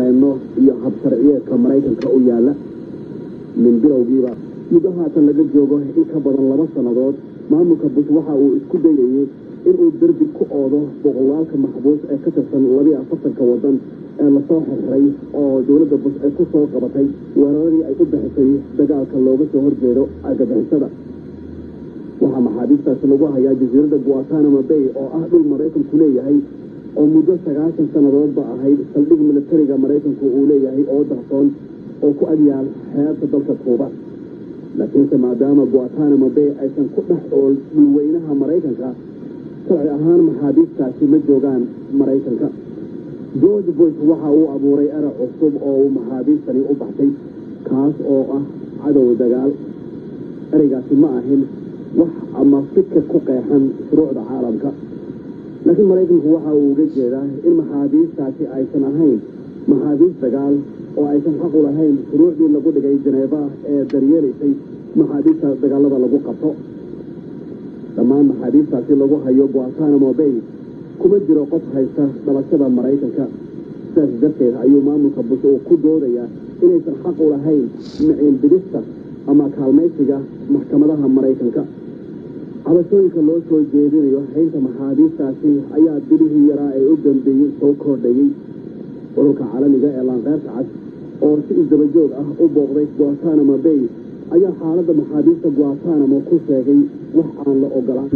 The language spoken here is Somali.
xeeno iyo habsharciyeedka Mareykanka u yaala min bilowgiiba muddo haatan laga joogo in ka badan 2 sanadood maamulka Bush waxa uu isku dayay in uu darbi ku oodo boqolaalka maxbuus ee ka tirsan 42 wadan ee la soo xiray oo dowladda Bush ay ku soo qabatay weeraradii ay u bixisay dagaalka looga soo horjeedo argagixisada waxa maxaabiistaasi lagu hayaa jasiiradda Guantanamo Bay oo ah dhul Mareykanku leeyahay oo muddo 90 sanadoodba ahayd saldhig militariga Mareykanku uu leeyahay oo dahsoon oo ku agyaal xeebta dalka Cuba laakiin maadaama Guantanamo Bay aysan ku dhex ool dhulweynaha Mareykanka sharci ahaan maxaabiistaasi ma joogaan Mareykanka George Bush waxa uu abuuray era cusub oo maxaabiistani u baxtay kaas oo ah cadow dagaal ereygaasi ma ahin wax ama fikir ku qeexan shuruucda caalamka laakiin Mareykanku waxa uu uga jeedaa in maxaabiistaasi aysan ahayn maxaabiis dagaal oo aysan xaq u lahayn shuruucdii lagu dhigay Geneva ee daryeelaysay maxaabiista dagaalada lagu qabto dhammaan maxaabiistaasi lagu hayo Guantanamo Bay kuma jiro qof haysta dhalashada Mareykanka sidaas darteed ayuu maamulka Bush uu ku doodayaa inaysan xaq u lahayn miciin bidista ama kaalmaysiga maxkamadaha Mareykanka cabashooyinka loo soo jeedinayo haynta maxaabiistaasi ayaa bilihii yaraa ee u dambeeyey soo kordhayay ururka caalamiga ee Laanqeyrta Cas oo si isdaba joog ah u booqday Guantanamo Bay ayaa xaaladda maxaabiista Guantanamo ku sheegay wax aan la ogolaan